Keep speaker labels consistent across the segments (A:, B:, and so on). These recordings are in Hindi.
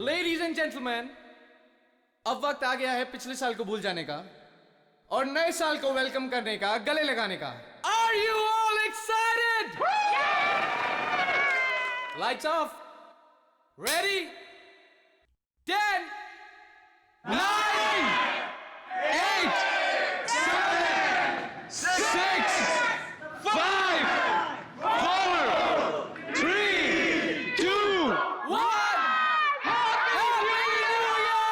A: लेडीज एंड जेंटलमैन, अब वक्त आ गया है पिछले साल को भूल जाने का और नए साल को वेलकम करने का, गले लगाने का। Are you all excited? Lights off, ready, 10, 9, 8, 7, 6, 5, 4, 3, 2, 1. Happy New Year!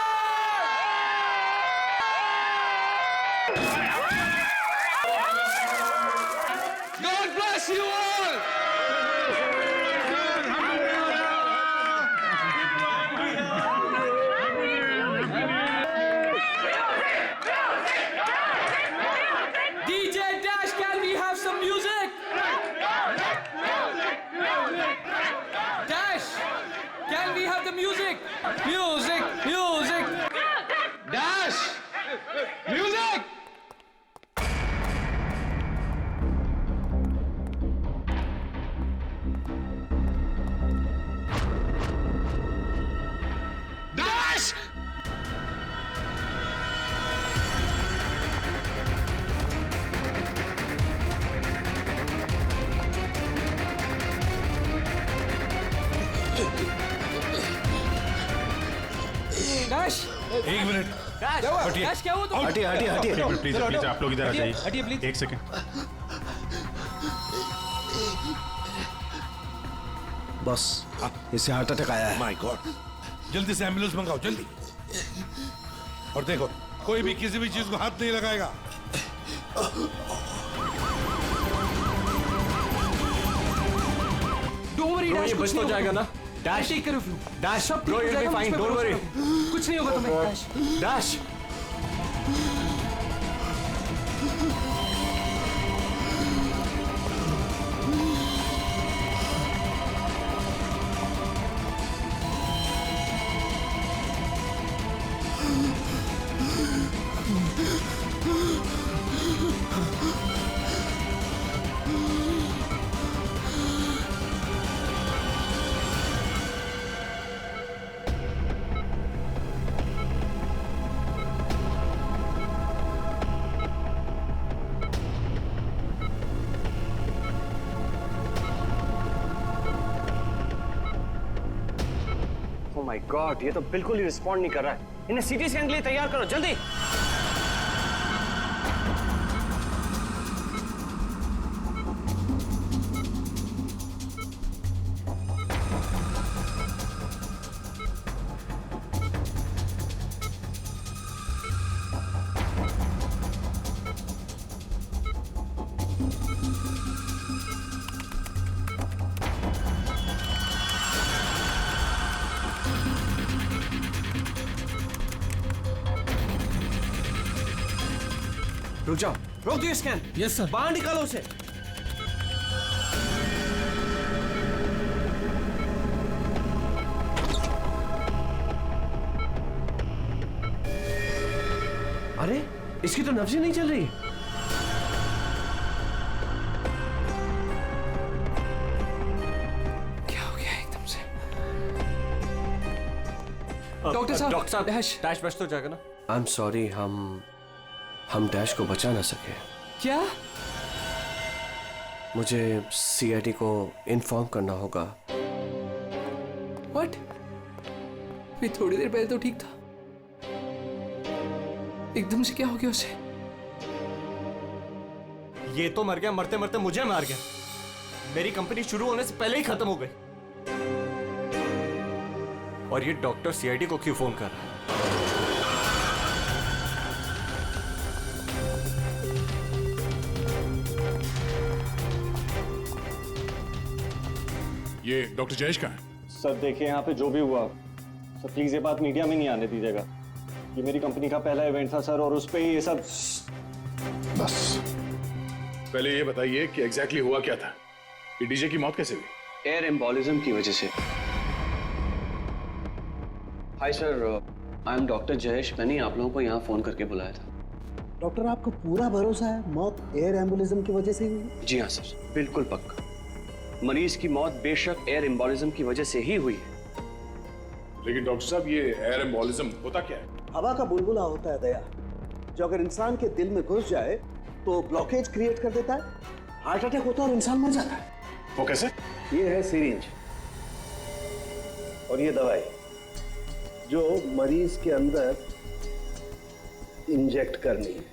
A: God bless you all! DJ Dash, can we have some music? Dash, can we have the music? Music, music. Dash, music. Dash! Dash!
B: एक मिनट।
A: Dash!
B: हटिए।
A: Dash, क्या हुआ तुम?
C: हटिए हटिए हटिए
B: प्लीज प्लीज आप लोग इधर आ
A: हटिए
B: जाइए।
A: प्लीज।
B: एक सेकंड।
C: बस इसे हार्ट अटैक आया है।
B: माय गॉड, जल्दी से एम्बुलेंस मंगाओ, जल्दी। और देखो, कोई भी किसी भी चीज को हाथ नहीं लगाएगा।
A: Don't worry, Dash,
C: ये
A: कुछ
C: बच तो
A: नहीं
C: जाएगा
A: होगा।
C: ना? Dash,
A: Take care of you.
C: Dash,
A: सब ठीक
C: bro,
A: हो
C: you'll be
A: जाएगा,
C: fine,
A: मुझ पे
C: don't
A: भरोसा
C: worry.
A: रखो। कुछ नहीं होगा तुम्हें, Dash।
C: Dash.
D: Oh my God, ये तो बिल्कुल ही रिस्पॉन्ड नहीं कर रहा है। इन्हें सीटी स्कैन के लिए तैयार करो, जल्दी। रुक जाओ, रोक दियो स्कैन।
A: Yes, sir.
D: बाहर निकालो उसे। अरे, इसकी तो नब्ज ही नहीं चल रही।
A: क्या हो गया एकदम से? डॉक्टर साहब,
D: डॉक्टर साहब,
A: डैश।
D: डैश बच तो जाएगा ना? आई एम सॉरी, हम डैश को बचा ना सके।
A: क्या?
D: मुझे सीआईडी को इन्फॉर्म करना होगा।
A: What? ये थोड़ी देर पहले तो ठीक था, एकदम से क्या हो गया उसे?
D: ये तो मर गया, मरते मरते मुझे मार गया। मेरी कंपनी शुरू होने से पहले ही खत्म हो गई। और ये डॉक्टर सीआईडी को क्यों फोन कर रहा है?
B: ये डॉक्टर जयेश का है।
E: सर देखिए, यहाँ पे जो भी हुआ सर, प्लीज ये बात मीडिया में नहीं आने दीजिएगा। ये मेरी कंपनी का पहला इवेंट था सर, और उस पे ही ये सब।
B: बस पहले ये बताइए कि एग्जैक्टली हुआ क्या था? ये डीजे की मौत कैसे हुई?
D: एयर एम्बोलिज्म की वजह से। Hi sir, I am doctor Jayesh. मैंने आप लोगों को यहाँ फोन करके बुलाया था।
F: डॉक्टर, आपको पूरा भरोसा है मौत एयर एम्बुलिज्म की वजह से ही हुई?
D: जी हाँ सर, बिल्कुल पक्का। मरीज की मौत बेशक एयर एम्बोलिज्म की वजह से ही हुई है,
G: लेकिन डॉक्टर साहब ये एयर एम्बोलिज्म होता क्या है?
F: हवा का बुलबुला होता है दया, जो अगर इंसान के दिल में घुस जाए तो ब्लॉकेज क्रिएट कर देता है, हार्ट अटैक होता है और इंसान मर जाता है।
G: वो कैसे?
F: ये है सिरिंज और ये दवाई जो मरीज के अंदर इंजेक्ट करनी है।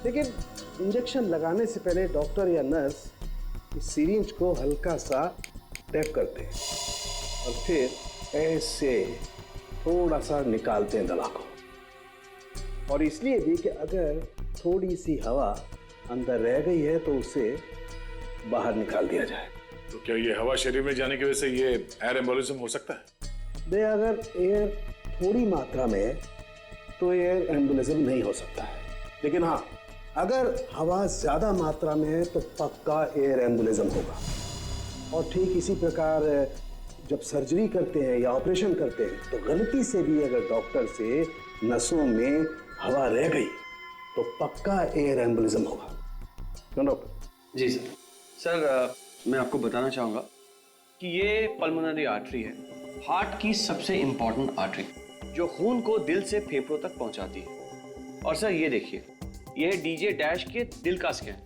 F: लेकिन इंजेक्शन लगाने से पहले डॉक्टर या नर्स इस सिरिंज को हल्का सा टैप करते हैं और फिर ऐसे थोड़ा सा निकालते हैं दवा को। और इसलिए भी कि अगर थोड़ी सी हवा अंदर रह गई है तो उसे बाहर निकाल दिया जाए।
G: तो क्या ये हवा शरीर में जाने की वजह से ये एयर एम्बोलिज्म हो सकता है?
F: दे अगर एयर थोड़ी मात्रा में है तो एयर एम्बुलिज्म नहीं हो सकता है, लेकिन हाँ अगर हवा ज्यादा मात्रा में है तो पक्का एयर एम्बुलिज्म होगा। और ठीक इसी प्रकार जब सर्जरी करते हैं या ऑपरेशन करते हैं तो गलती से भी अगर डॉक्टर से नसों में हवा रह गई तो पक्का एयर एम्बुलिज्म होगा। क्यों डॉक्टर?
D: जी सर। सर मैं आपको बताना चाहूँगा कि ये पल्मोनरी आर्टरी है, हार्ट की सबसे इंपॉर्टेंट आर्टरी जो खून को दिल से फेफड़ों तक पहुंचाती है। और सर ये देखिए, यह है डीजे डैश के दिल का स्कैन।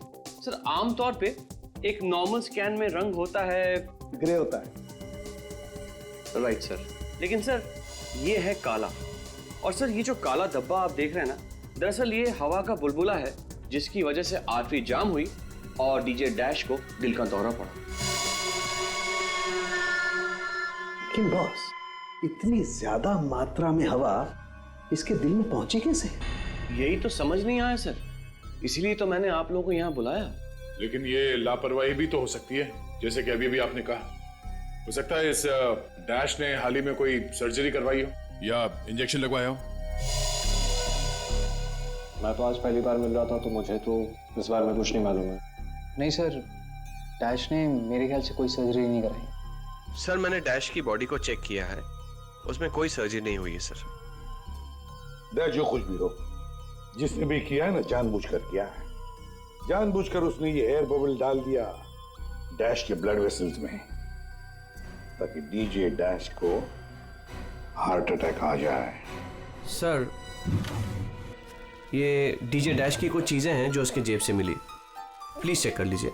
D: सर आमतौर पे एक नॉर्मल स्कैन में रंग होता है,
F: ग्रे होता है।
D: राइट सर, लेकिन सर ये है काला। और सर ये जो काला धब्बा आप देख रहे हैं ना, दरअसल ये हवा का बुलबुला है जिसकी वजह से आर्टरी जाम हुई और डीजे डैश को दिल का दौरा पड़ा।
F: लेकिन बॉस, इतनी ज्यादा मात्रा में हवा इसके दिल में पहुंची कैसे?
D: यही तो समझ नहीं आया सर, इसीलिए तो मैंने आप लोगों को यहाँ बुलाया।
G: लेकिन ये लापरवाही भी तो हो सकती है, जैसे कि अभी भी आपने कहा। हो सकता है इस डैश ने हाल ही में कोई सर्जरी करवाई हो या इंजेक्शन लगवाया हो।
E: मैं तो आज पहली बार मिल रहा था तो मुझे तो इस बारे में कुछ नहीं मालूम है।
H: नहीं सर, डैश ने मेरे ख्याल से कोई सर्जरी नहीं कराई।
I: सर मैंने डैश की बॉडी को चेक किया है, उसमें कोई सर्जरी नहीं हुई है सर।
B: दे जो कुछ भी हो, जिसने भी किया है ना जानबूझकर किया है। जानबूझकर उसने ये एयर बबल डाल दिया डैश के ब्लड वेसल्स में ताकि डीजे डैश को हार्ट अटैक आ जाए।
I: सर ये डीजे डैश की कुछ चीजें हैं जो उसके जेब से मिली, प्लीज चेक कर लीजिए।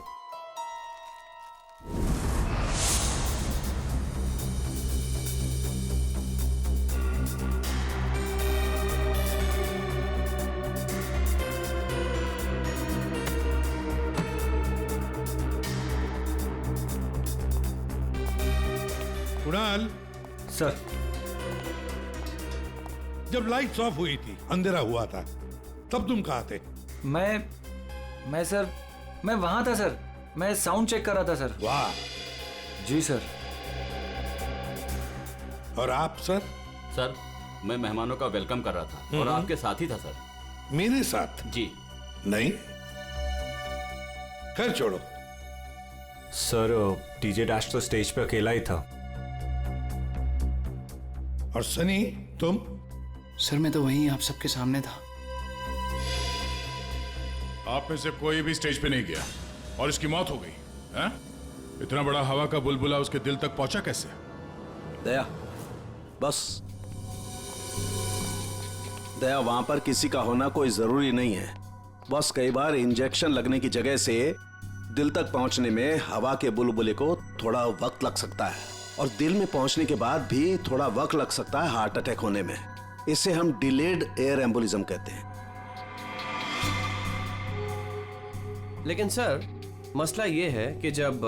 B: कुणाल
C: सर,
B: जब लाइट्स ऑफ हुई थी, अंधेरा हुआ था, तब तुम कहाँ थे?
H: मैं सर, मैं वहां था सर, मैं साउंड चेक कर रहा था सर।
B: वाह।
H: जी सर।
B: और आप सर?
J: सर मैं मेहमानों का वेलकम कर रहा था और आपके साथ ही था सर।
B: मेरे साथ?
J: जी
B: नहीं, खैर छोड़ो।
C: सर डीजे डैश तो स्टेज पे अकेला ही था।
B: और सनी तुम?
A: सर मैं तो वहीं आप सबके सामने था।
G: आप में से कोई भी स्टेज पे नहीं गया और इसकी मौत हो गई है? इतना बड़ा हवा का बुलबुला उसके दिल तक पहुंचा कैसे?
C: दया, बस दया, वहां पर किसी का होना कोई जरूरी नहीं है। बस कई बार इंजेक्शन लगने की जगह से दिल तक पहुंचने में हवा के बुलबुले को थोड़ा वक्त लग सकता है और दिल में पहुंचने के बाद भी थोड़ा वक्त लग सकता है हार्ट अटैक होने में। इसे हम डिलेड एयर एम्बोलिज्म कहते हैं।
I: लेकिन सर मसला ये है कि जब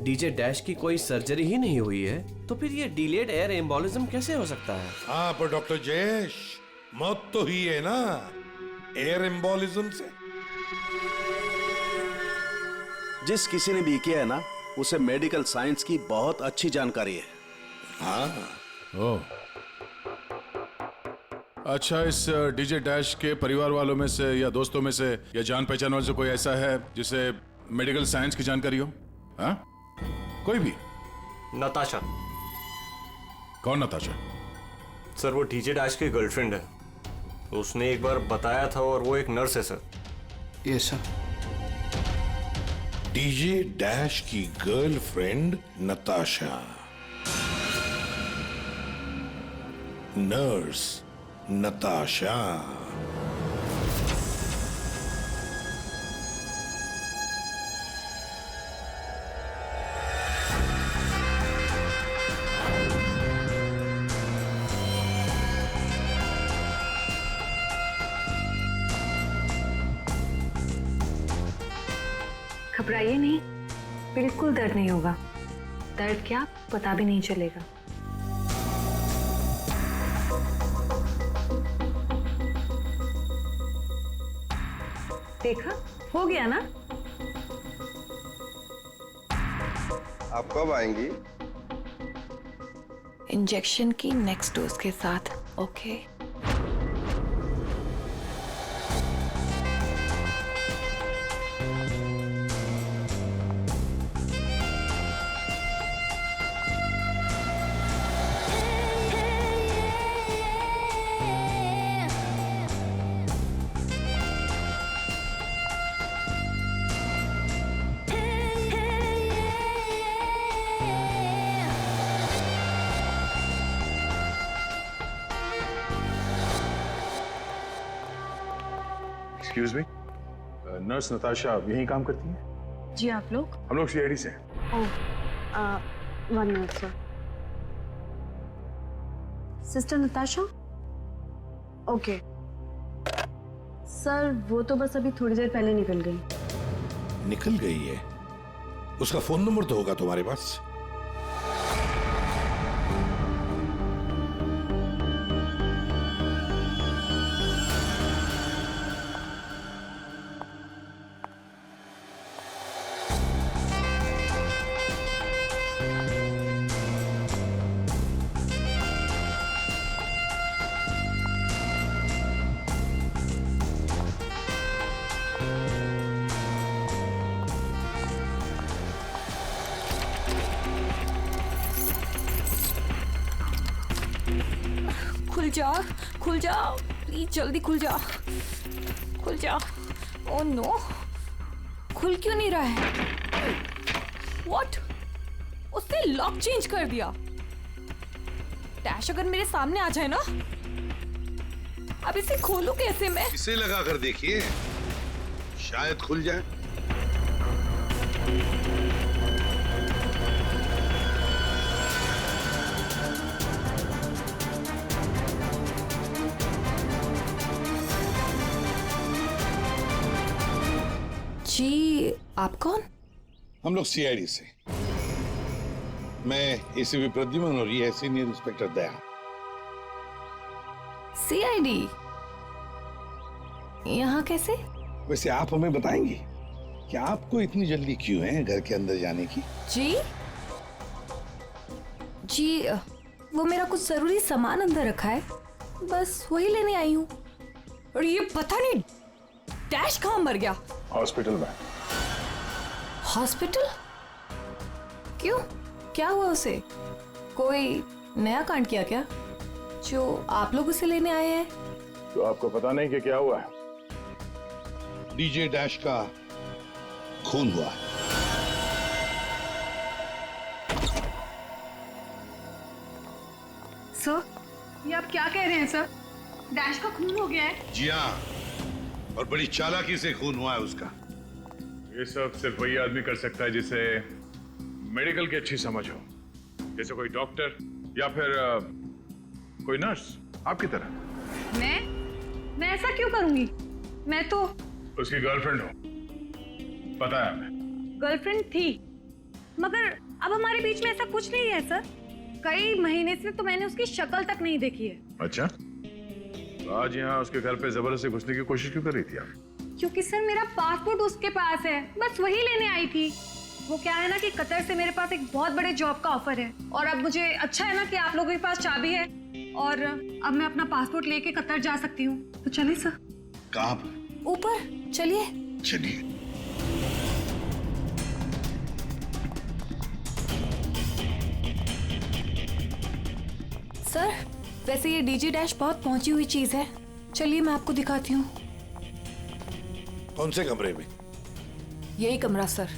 I: डीजे डैश की कोई सर्जरी ही नहीं हुई है तो फिर ये डिलेड एयर एम्बोलिज्म कैसे हो सकता है?
B: हाँ पर डॉक्टर जयेश, मौत तो ही है ना एयर एम्बोलिज्म से।
C: जिस किसी ने भी किया है ना, उसे मेडिकल साइंस की बहुत अच्छी जानकारी है।
B: हाँ।
G: ओह, अच्छा, इस डीजे डैश के परिवार वालों में से या दोस्तों में से या जान पहचान वालों से कोई ऐसा है जिसे मेडिकल साइंस की जानकारी हो? हाँ? कोई भी?
C: नताशा।
G: कौन नताशा?
C: सर वो डीजे डैश की गर्लफ्रेंड है, उसने एक बार बताया था और वो एक नर्स है sir.
A: Yes sir.
B: DJ dash की गर्लफ्रेंड नताशा, नर्स नताशा।
K: घबराइए नहीं, बिल्कुल दर्द नहीं होगा। दर्द क्या पता भी नहीं चलेगा। देखा, हो गया ना?
L: आप कब आएंगी?
K: इंजेक्शन की नेक्स्ट डोज के साथ। Okay.
G: Excuse me, nurse Natasha यहीं काम करती है?
K: जी, आप लोग?
G: हम लोग सीआईडी से हैं।
K: ओह, 1 minute sir. Sister Natasha? Okay sir, वो तो बस अभी थोड़ी देर पहले निकल गई।
B: निकल गई है? उसका फोन नंबर तो होगा तुम्हारे पास?
K: खुल जा प्लीज, जल्दी खुल जा, खुल जा। ओह नो, खुल क्यों नहीं रहा है? व्हाट? उसने लॉक चेंज कर दिया। डैश अगर मेरे सामने आ जाए ना, अब इसे खोलूं कैसे मैं?
B: इसे लगा कर देखिए, शायद खुल जाए।
K: जी, आप कौन?
B: हम लोग सीआईडी से। मैं एसीपी प्रद्युमन और ये है सीनियर इंस्पेक्टर दया।
K: सीआईडी यहाँ कैसे?
B: वैसे आप हमें बताएंगी कि आपको इतनी जल्दी क्यों है घर के अंदर जाने की?
K: जी जी, वो मेरा कुछ जरूरी सामान अंदर रखा है, बस वही लेने आई हूँ। और ये पता नहीं डैश कहाँ मर गया?
G: हॉस्पिटल में।
K: हॉस्पिटल? क्यों, क्या हुआ उसे? कोई नया कांड किया क्या जो आप लोग उसे लेने आए हैं?
G: तो आपको पता नहीं कि क्या हुआ है?
B: डीजे डैश का खून हुआ।
K: सर, ये आप क्या कह रहे हैं सर? डैश का खून हो गया है?
B: जी हाँ, और बड़ी चालाकी से खून हुआ है उसका।
G: ये सब सिर्फ वही आदमी कर सकता है जिसे मेडिकल की अच्छी समझ हो, जैसे कोई डॉक्टर या फिर कोई नर्स आपकी तरह।
K: मैं ऐसा क्यों करूंगी? मैं तो
G: उसकी गर्लफ्रेंड हो, पता है हमें।
K: गर्लफ्रेंड थी, मगर अब हमारे बीच में ऐसा कुछ नहीं है सर। कई महीने से तो मैंने उसकी शक्ल तक नहीं देखी है।
G: अच्छा, तो आज यहाँ उसके घर पे जबरदस्ती घुसने की कोशिश क्यों कर रही थी आप?
K: क्योंकि सर मेरा पासपोर्ट उसके पास है, बस वही लेने आई थी। वो क्या है ना कि कतर से मेरे पास एक बहुत बड़े जॉब का ऑफर है, और अब मुझे अच्छा है ना कि आप लोगों के पास चाबी है, और अब मैं अपना पासपोर्ट लेके कतर जा सकती हूँ। तो चलिए सर।
B: कहाँ पर?
K: ऊपर चलिए।
B: चलिए।
K: सर, वैसे ये डीजे डैश बहुत पहुंची हुई चीज है, चलिए मैं आपको दिखाती हूँ।
B: कौन से कमरे में?
K: यही कमरा सर।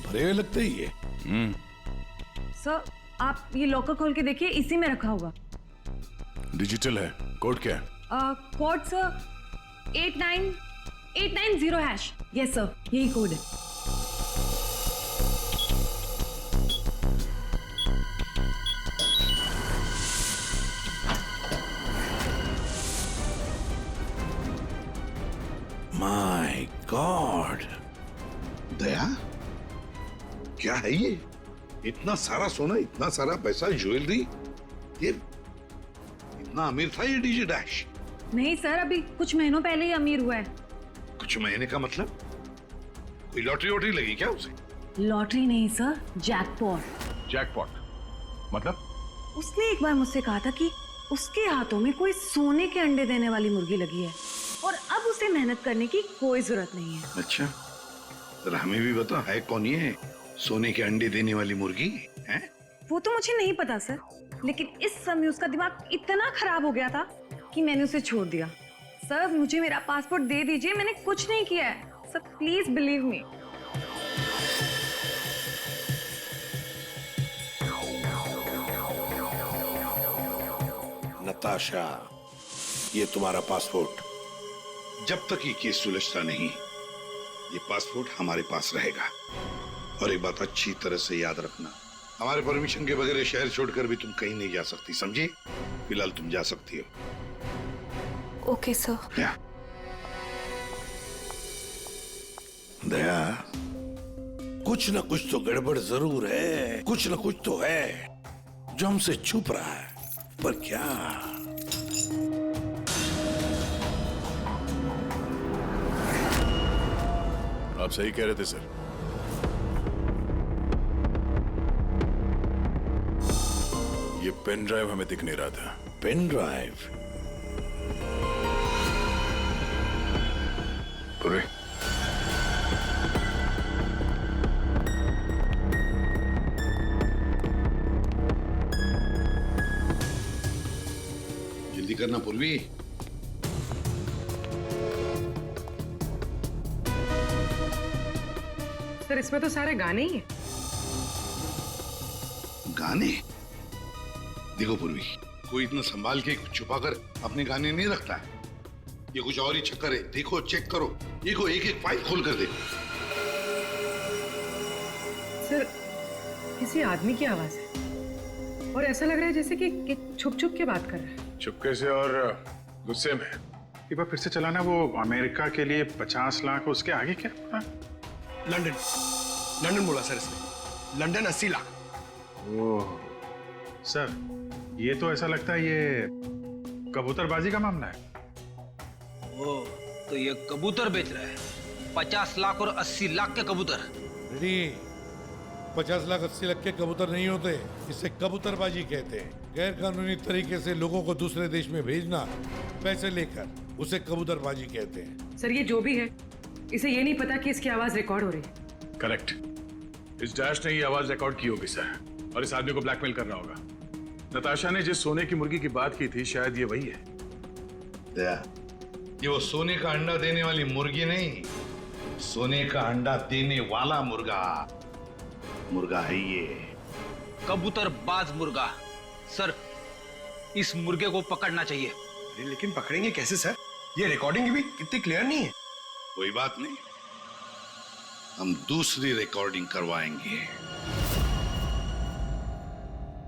B: भरे हुए लगते ही ये।
M: सर आप ये लॉकर खोल के देखिए, इसी में रखा होगा।
G: डिजिटल है, कोड क्या है?
M: Code sir 89890#। यस सर, यही कोड है।
B: माय गॉड, दया क्या है ये? इतना सारा सोना, इतना सारा पैसा, ज्वेलरी, ये इतना अमीर था ये डीजे डैश?
M: नहीं सर, अभी कुछ महीनों पहले ही अमीर हुआ है।
B: कुछ महीने का मतलब? कोई लॉटरी वॉटरी लगी क्या उसे?
M: लॉटरी नहीं सर, जैकपॉट।
G: जैकपॉट मतलब?
M: उसने एक बार मुझसे कहा था कि उसके हाथों में कोई सोने के अंडे देने वाली मुर्गी लगी है और अब उसे मेहनत करने की कोई जरूरत नहीं है।
B: अच्छा, तो हमें भी बता, है कौन ये सोने के अंडे देने वाली मुर्गी है?
M: वो तो मुझे नहीं पता सर, लेकिन इस समय उसका दिमाग इतना खराब हो गया था कि मैंने उसे छोड़ दिया। सर मुझे मेरा पासपोर्ट दे दीजिए, मैंने कुछ नहीं किया है sir, please believe me.
B: Natasha, ये तुम्हारा पासपोर्ट, जब तक ये केस सुलझता नहीं ये पासपोर्ट हमारे पास रहेगा। और एक बात अच्छी तरह से याद रखना, हमारे परमिशन के बगैर शहर छोड़कर भी तुम कहीं नहीं जा सकती, समझी? फिलहाल तुम जा सकती हो।
K: Okay sir.
B: दया, कुछ ना कुछ तो गड़बड़ जरूर है, कुछ ना कुछ तो है जो हमसे छुप रहा है, पर क्या?
G: आप सही कह रहे थे सर। ये पेन ड्राइव हमें दिख नहीं रहा था।
B: Pen drive?
G: पूरे
B: जल्दी करना पूर्वी।
N: सर इसमें तो सारे गाने ही हैं।
B: गाने? देखो पूर्वी, कोई इतना संभाल के छुपाकर अपने गाने नहीं रखता है। ये कुछ और ही चक्कर है। देखो, चेक करो, देखो, एक एक फाइल खोल कर देखो।
N: सर किसी आदमी की आवाज है और ऐसा लग रहा है जैसे कि छुप छुप के बात कर रहा है।
G: चुपके से और गुस्से में। एक बार फिर से चलाना। वो अमेरिका के लिए 50 लाख, उसके आगे क्या?
L: लंदन, लंदन बोला सर इसने। लंदन 80 लाख।
G: ओह सर, ये तो ऐसा लगता है ये कबूतरबाजी का मामला है।
O: ओह, तो ये कबूतर बेच रहा है। 50 लाख और 80 लाख के कबूतर।
P: रेडी, 50 लाख 80 लाख के कबूतर नहीं होते, इसे कबूतरबाजी कहते हैं। गैर कानूनी तरीके से लोगों को दूसरे देश में भेजना पैसे लेकर, उसे कबूतरबाजी कहते हैं।
N: सर ये जो भी है, इसे ये नहीं पता कि इसकी आवाज रिकॉर्ड हो रही है।
G: करेक्ट, इस डैश ने ये आवाज रिकॉर्ड की होगी सर, और इस आदमी को ब्लैकमेल कर रहा होगा। नताशा ने जिस सोने की मुर्गी की बात की थी, शायद ये वही है।
B: दया, ये वो सोने का अंडा देने वाली मुर्गी नहीं, सोने का अंडा देने वाला मुर्गा है ये।
O: कबूतरबाज मुर्गा। सर इस मुर्गे को पकड़ना चाहिए।
L: अरे लेकिन पकड़ेंगे कैसे सर? ये रिकॉर्डिंग भी कितनी क्लियर नहीं है।
B: कोई बात नहीं, हम दूसरी रिकॉर्डिंग करवाएंगे।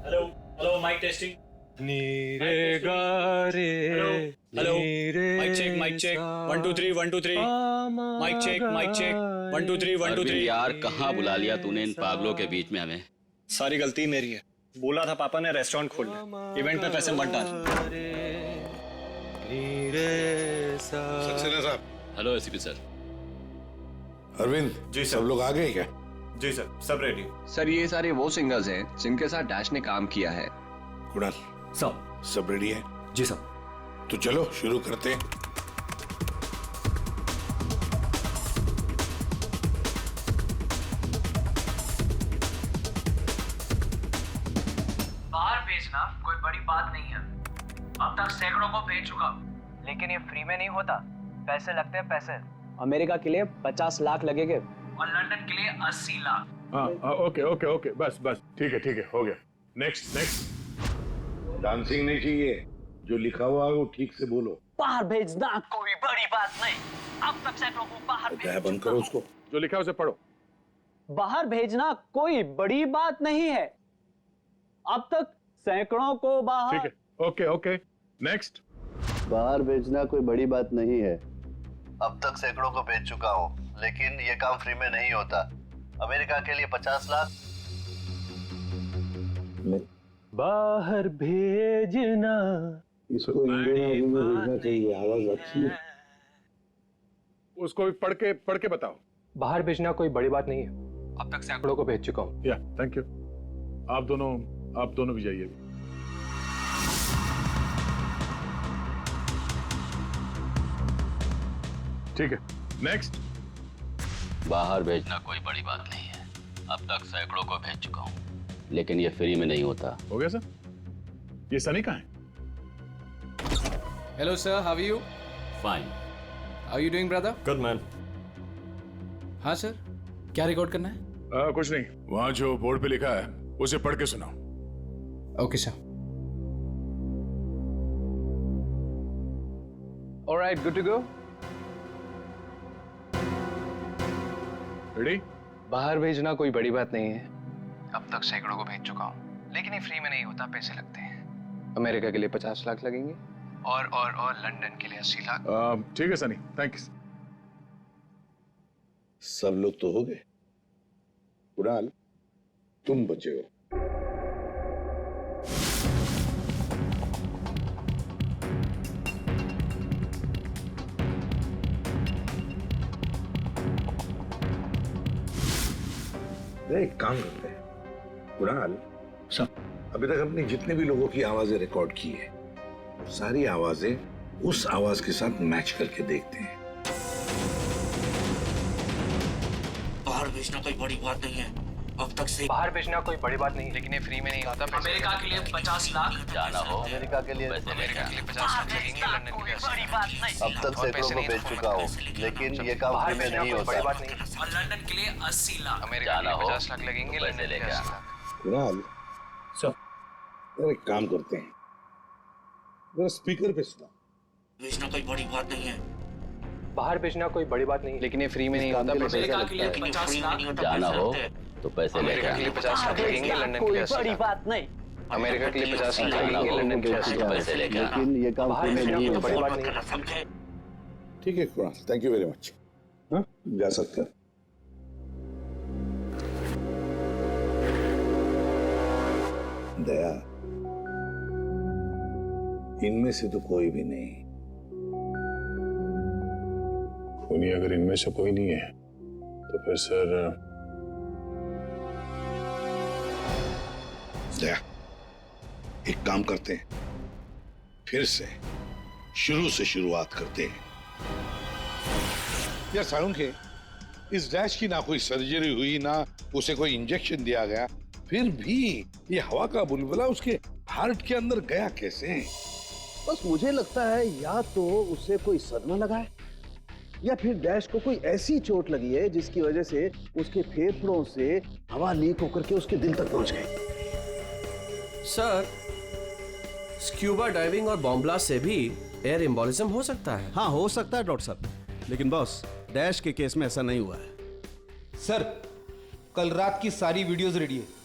E: Hello hello, mic testing. नीरे गारे,
J: hello, mic check 1 2 3 1 2 3, mic check 1 2 3 1 2 3। यार कहाँ बुला लिया तूने इन पागलों के बीच में हमें?
E: सारी गलती मेरी है। बोला था पापा ने रेस्टोरेंट खोलना, इवेंट पे पैसे मत डाल।
B: सक्सेना साहब।
J: Hello ACP sir.
B: Arvind ji, सब लोग आ गए क्या?
E: जी सर, सब रेडी।
D: सर ये सारे वो सिंगर्स हैं जिनके साथ डैश ने काम किया है।
B: कुणाल,
P: सब रेडी है?
H: जी साहब।
P: तो चलो शुरू करते हैं।
Q: बाहर भेजना कोई बड़ी बात नहीं है। अब तक सैकड़ों को भेज चुका, लेकिन ये फ्री में नहीं होता, पैसे लगते हैं पैसे।
D: अमेरिका के लिए 50 लाख लगेंगे
Q: और लंदन के लिए 80 लाख।
G: हाँ ओके ओके ओके, बस बस ठीक है हो गया। Next next.
B: डांसिंग नहीं चाहिए, जो लिखा हुआ है वो ठीक से बोलो।
Q: बाहर भेजना कोई बड़ी बात नहीं, अब तक सैकड़ों को बाहर भेज
B: बंद करो उसको।
G: जो लिखा है उसे पढ़ो।
D: बाहर भेजना कोई बड़ी बात नहीं है, अब तक सैकड़ों को बाहर।
G: ठीक है ओके ओके नेक्स्ट।
R: बाहर भेजना कोई बड़ी बात नहीं है, अब तक सैकड़ों को भेज चुका हूँ, लेकिन ये काम फ्री में नहीं होता। अमेरिका के लिए 50 लाख।
D: बाहर भेजना।
B: इसको इंडियन में भेजना चाहिए, आवाज अच्छी है।
G: उसको भी पढ़ के बताओ।
E: बाहर भेजना कोई बड़ी बात नहीं है, अब तक सैकड़ों को भेज चुका हूँ।
G: या थैंक यू। आप दोनों भी जाइए। ठीक है नेक्स्ट।
J: बाहर भेजना कोई बड़ी बात नहीं है, अब तक सैकड़ों को भेज चुका हूँ, लेकिन ये फ्री में नहीं होता।
G: हो गया सर। ये सनी कहाँ है?
A: Hello sir, how are you?
J: Fine.
A: How you doing brother?
E: Good man.
A: हाँ सर, क्या रिकॉर्ड करना है?
G: कुछ नहीं, वहां जो बोर्ड पे लिखा है उसे पढ़ के सुनाओ।
A: Okay sir.
D: Alright, good to go.
G: Ready?
D: बाहर भेजना कोई बड़ी बात नहीं है, अब तक सैकड़ों को भेज चुका हूँ, लेकिन ये फ्री में नहीं होता, पैसे लगते हैं। अमेरिका के लिए 50 लाख लगेंगे और लंदन के लिए 80 लाख।
G: ठीक है सनी, थैंक्स।
B: सब लोग तो हो गए, कुणाल तुम बचे हो। एक काम करते हैं कुणाल, अभी तक हमने जितने भी लोगों की आवाजें रिकॉर्ड की है, सारी आवाजें उस आवाज के साथ मैच करके देखते हैं।
Q: बाहर भेजना कोई बड़ी बात नहीं है, अब तक से
E: बाहर भेजना कोई बड़ी बात नहीं, लेकिन ये फ्री में नहीं होता।
Q: अमेरिका के लिए 50 लाख।
J: जाना हो
R: अमेरिका के लिए
E: 50 लाख लगेंगे, लंदन के लिए 80 लाख।
R: अब तक सैकड़ों को भेज चुका हूँ, लेकिन ये काम फ्री में नहीं होता।
E: बड़ी बात नहीं,
Q: और लंदन के लिए 80 लाख।
E: अमेरिका के लिए 50 लाख लगेंगे, लंदन के लिए 80 लाख।
B: कुणाल एक काम करते हैं, जरा स्पीकर पे सुना।
Q: भेजना कोई बड़ी बात नहीं है,
E: बाहर भेजना कोई बड़ी बात नहीं, लेकिन ये फ्री में नहीं होता।
Q: अमेरिका के लिए 50 लाख।
J: जाना हो तो पैसे
E: अमेरिका के लिए 50 लाख लगेंगे, लंदन के लिए 80 लाख।
Q: बात नहीं,
E: अमेरिका के लिए 50 लाख लगेंगे, लंदन के लिए 80 लाख।
J: पैसे लेके आना।
R: लेकिन ये काम
E: बाहर
R: फ्री में
E: भेजना
R: नहीं
E: कोई
R: होता।
E: बड़ी बात नहीं।
Q: समझे?
B: ठीक है Kunal, thank you very much. हाँ जा सकते हैं। दया, इनमें से तो कोई भी नहीं।
G: नहीं, अगर इनमें से कोई नहीं है तो फिर सर
B: दया, एक काम करते हैं, फिर से शुरू से शुरुआत करते हैं। यार सालुंखे, इस डैश की ना कोई सर्जरी हुई, ना उसे कोई इंजेक्शन दिया गया, फिर भी ये हवा का बुलबुला उसके हार्ट के अंदर गया कैसे?
F: बस मुझे लगता है या तो उसे कोई सदमा लगा है, या फिर डैश को कोई ऐसी चोट लगी है जिसकी वजह से उसके फेफड़ों से हवा लीक होकर के उसके दिल तक पहुंच गई।
I: सर, स्क्यूबा डाइविंग और बॉम्ब ब्लास्ट से भी एयर एम्बोलिज्म हो सकता है।
C: हाँ हो सकता है डॉक्टर साहब, लेकिन बॉस डैश के केस में ऐसा नहीं हुआ है।
O: सर, कल रात की सारी वीडियोस रेडी है।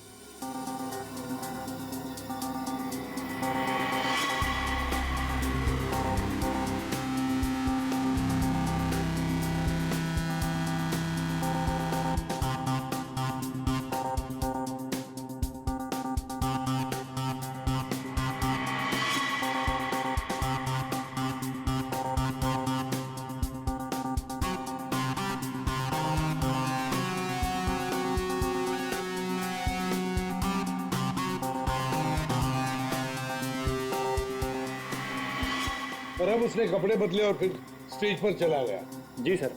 P: और अब उसने कपड़े बदले और फिर स्टेज पर चला गया।
E: जी सर।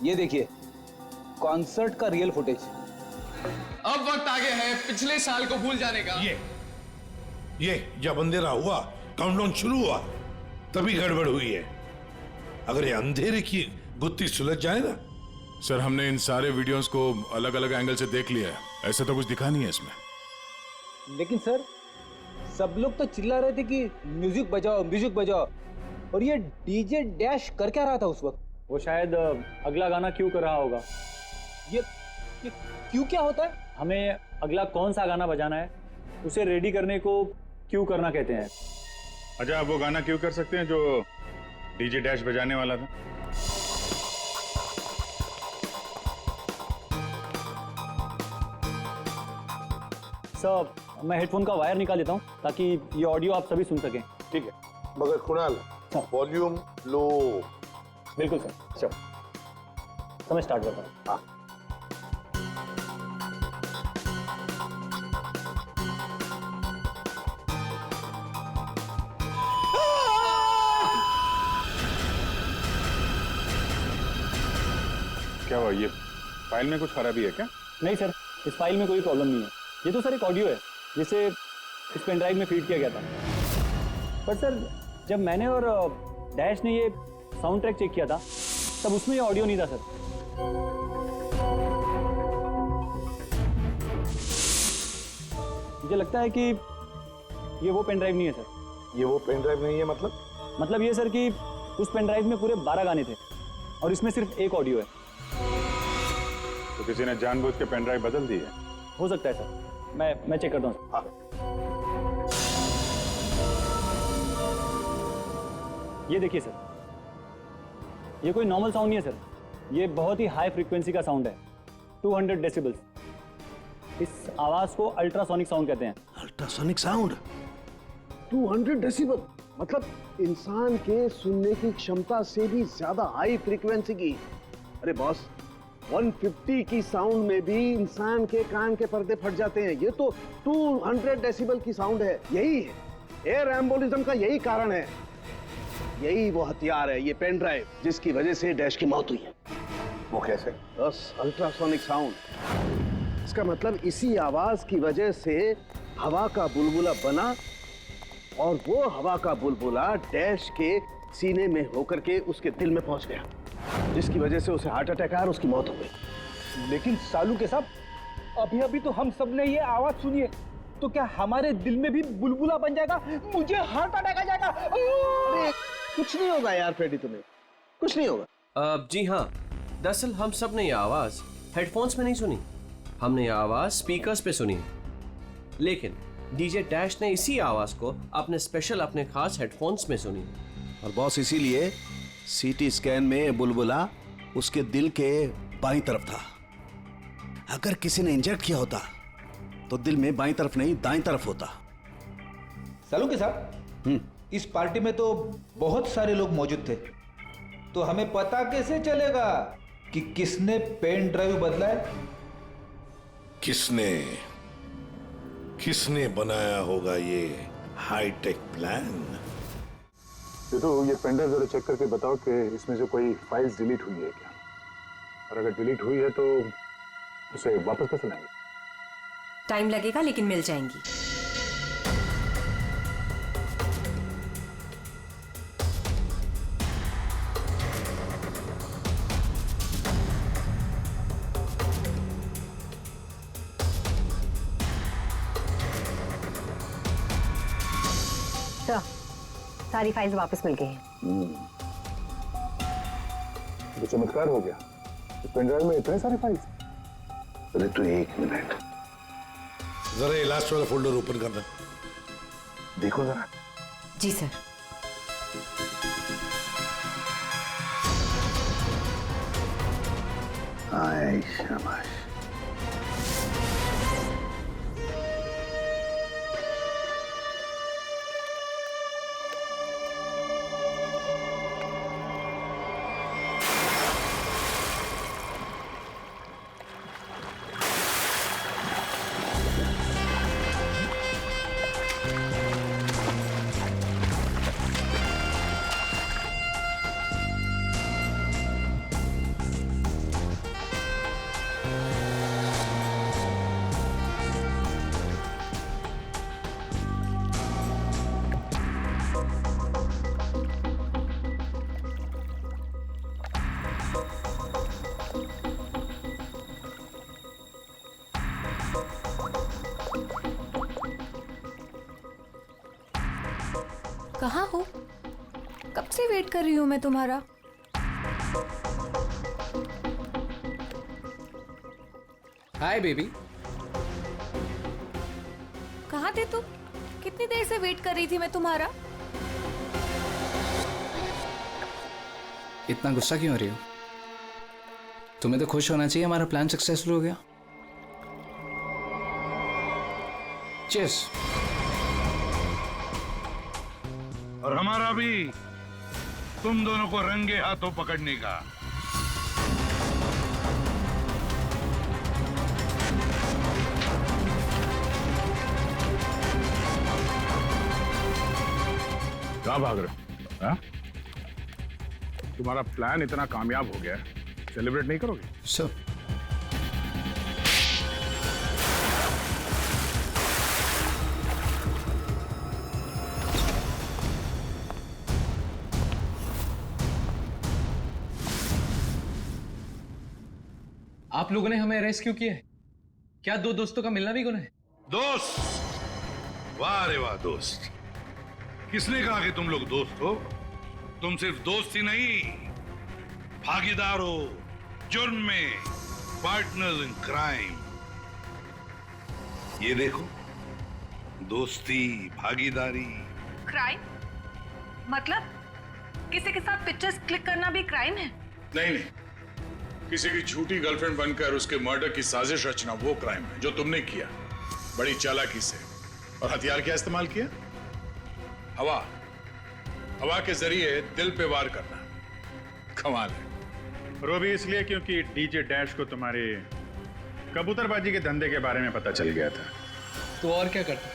O: ये देखिए कॉन्सर्ट का रियल फुटेज।
A: अब वक्त आ गया है पिछले साल को भूल जाने का।
P: ये जब अंधेरा हुआ, काउंटडाउन शुरू हुआ, तभी गड़बड़ हुई है। अगर ये अंधेरे की गुत्थी सुलझ जाए ना।
G: सर हमने इन सारे वीडियोस को अलग अलग एंगल से देख लिया है, ऐसा तो कुछ दिखा नहीं है इसमें।
O: लेकिन सर सब लोग तो चिल्ला रहे थे कि म्यूजिक बजाओ, और ये डीजे डैश कर क्या रहा था उस वक्त?
E: वो शायद अगला गाना क्यों कर रहा होगा।
O: ये क्यों क्या होता है?
E: हमें अगला कौन सा गाना बजाना है उसे रेडी करने को क्यों करना कहते हैं।
G: अच्छा, आप वो गाना क्यों कर सकते हैं जो डीजे डैश बजाने वाला था?
E: सर मैं हेडफोन का वायर निकाल देता हूँ ताकि ये ऑडियो आप सभी सुन सकें।
P: ठीक है, मगर कुणाल वॉल्यूम लो।
E: बिल्कुल सर। चलो तो मैं स्टार्ट करता हूँ।
P: हाँ।
G: क्या हुआ, ये फाइल में कुछ खराबी है क्या?
E: नहीं सर, इस फाइल में कोई प्रॉब्लम नहीं है। ये तो सर एक ऑडियो है जिसे इस पेन ड्राइव में फीड किया गया था। पर सर जब मैंने और डैश ने ये साउंड ट्रैक चेक किया था तब उसमें ये ऑडियो नहीं था सर। मुझे लगता है कि ये वो पेन ड्राइव नहीं है सर।
P: ये वो पेन ड्राइव नहीं है
E: मतलब ये सर कि उस पेन ड्राइव में पूरे 12 गाने थे और इसमें सिर्फ एक ऑडियो है।
G: तो किसी ने जानबूझ के पेन ड्राइव बदल दी है?
E: हो सकता है सर, मैं चेक करता हूँ। ये देखिए सर, ये कोई नॉर्मल साउंड नहीं है सर, ये बहुत ही हाई फ्रीक्वेंसी का साउंड है, 200 डेसिबल्स। इस आवाज को अल्ट्रासोनिक साउंड कहते हैं।
F: अल्ट्रासोनिक साउंड 200 डेसिबल मतलब इंसान के सुनने की क्षमता से भी ज्यादा हाई फ्रीक्वेंसी की। अरे बॉस, 150 की साउंड में भी इंसान के कान के पर्दे फट जाते हैं, ये तो 200 डेसिबल की साउंड है। यही है एयर एम्बोलिज्म का, यही कारण है, यही वो हथियार है, ये पेन ड्राइव जिसकी वजह से डैश की मौत हुई है।
P: वो कैसे?
F: बस अल्ट्रासोनिक साउंड, इसका मतलब इसी आवाज की वजह से हवा का बुलबुला बना और वो हवा का बुलबुला डैश के सीने में होकर के उसके दिल में पहुंच गया, जिसकी वजह से उसे हार्ट अटैक आया और उसकी मौत हो गई।
O: लेकिन सालू के साहब, अभी तो हम सब ने ये आवाज सुनी है, तो क्या हमारे दिल में भी बुलबुला बन जाएगा? मुझे हार्ट अटैक आ जाएगा।
F: अरे कुछ नहीं होगा यार फ्रेडी, तुम्हें कुछ नहीं होगा।
I: जी हाँ, दरअसल हम सब ने ये आवाज हेडफोन्स में नहीं सुनी, हमने ये आवाज स्पीकर्स पे सुनी। लेकिन डीजे डैश ने इसी आवाज को अपने खास हेडफोन्स में सुनी।
C: और बॉस इसीलिए सीटी स्कैन में बुलबुला उसके दिल के बाईं तरफ था। अगर किसी ने इंजेक्ट किया होता तो दिल में बाईं तरफ नहीं दाईं तरफ होता।
O: सालू के साहब, इस पार्टी में तो बहुत सारे लोग मौजूद थे, तो हमें पता कैसे चलेगा कि किसने पेन ड्राइव बदला है?
P: किसने बनाया होगा ये हाईटेक प्लान?
G: ये पेन ड्राइव जरा चेक करके बताओ कि इसमें से कोई फाइल्स डिलीट हुई है क्या, और अगर डिलीट हुई है तो उसे वापस कैसे लाएंगे?
S: टाइम लगेगा लेकिन मिल जाएंगी।
T: सारी फाइल्स वापस मिल गई हैं।
G: तो चमत्कार हो गया, इस पेन ड्राइव में इतने सारे फाइल्स।
F: अरे तो एक मिनट,
P: जरा ये लास्ट वाला फोल्डर ओपन करना,
G: देखो जरा।
S: जी सर।
F: आए शाबाश।
K: कहाँ हो? कब से वेट कर रही हूँ मैं तुम्हारा।
A: Hi baby.
K: कहाँ थे तुम? कितनी देर से वेट कर रही थी मैं तुम्हारा।
A: इतना गुस्सा क्यों हो रही हो? तुम्हें तो खुश होना चाहिए, हमारा प्लान सक्सेसफुल हो गया। चीयर्स।
B: और हमारा भी तुम दोनों को रंगे हाथों पकड़ने का।
G: कहाँ भाग रहे हो? हाँ? तुम्हारा प्लान इतना कामयाब हो गया, सेलिब्रेट नहीं करोगे?
A: सर
Q: आप लोगों ने हमें अरेस्ट क्यों किया है? क्या दो दोस्तों का मिलना भी गुनाह है?
B: दोस्त? वाह रे वाह दोस्त। किसने कहा कि तुम लोग दोस्त हो? तुम सिर्फ दोस्त ही नहीं, भागीदार हो जुर्म में, पार्टनर्स इन क्राइम। ये देखो, दोस्ती, भागीदारी।
M: क्राइम? मतलब किसी के साथ पिक्चर्स क्लिक करना भी क्राइम है?
G: नहीं नहीं, किसी की झूठी गर्लफ्रेंड बनकर उसके मर्डर की साजिश रचना वो क्राइम है जो तुमने किया, बड़ी चालाकी से। और हथियार क्या इस्तेमाल किया? हवा। हवा के जरिए दिल पे वार करना कमाल है।
U: और वो भी इसलिए क्योंकि डीजे डैश को तुम्हारे कबूतरबाजी के धंधे के बारे में पता चल गया था।
Q: तो और क्या करता?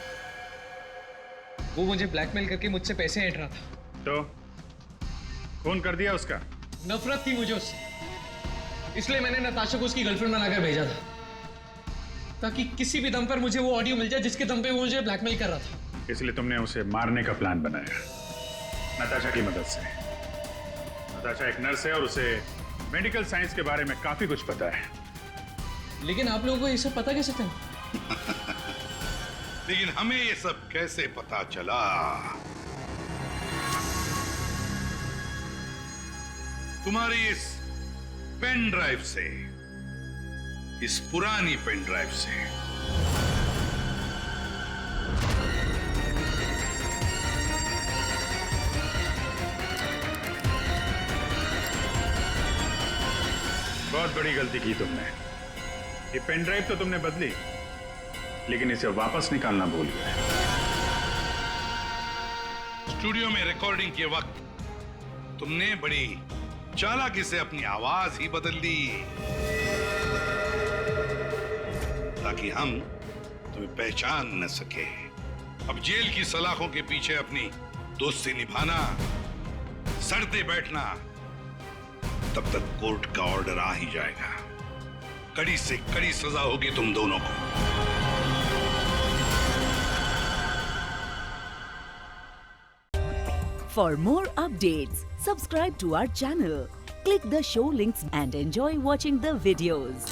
Q: वो मुझे ब्लैकमेल करके मुझसे पैसे ऐंठ रहा था।
U: तो खून कर दिया उसका?
Q: नफरत थी मुझे उससे, इसलिए मैंने नताशा को उसकी गर्लफ्रेंड बनाकर भेजा था, ताकि किसी भी दम पर मुझे वो ऑडियो मिल जाए जिसके दम पे वो मुझे ब्लैकमेल कर रहा था।
U: इसलिए तुमने उसे मारने का प्लान बनाया नताशा की मदद से। नताशा एक नर्स है और उसे मेडिकल साइंस के बारे में काफी कुछ पता है।
Q: लेकिन आप लोगों को ये सब पता कैसे था?
B: लेकिन हमें ये सब कैसे पता चला? तुम्हारी इस पेन ड्राइव से, इस पुरानी पेन ड्राइव से।
U: बहुत बड़ी गलती की तुमने। ये पेन ड्राइव तो तुमने बदली, लेकिन इसे वापस निकालना भूल गए।
B: स्टूडियो में रिकॉर्डिंग के वक्त तुमने बड़ी चालाकी से अपनी आवाज ही बदल दी, ताकि हम तुम्हें पहचान न सके। अब जेल की सलाखों के पीछे अपनी दोस्ती निभाना, सड़ते बैठना, तब तक कोर्ट का ऑर्डर आ ही जाएगा। कड़ी से कड़ी सजा होगी तुम दोनों को।
V: For more updates, subscribe to our channel, click the show links and enjoy watching the videos.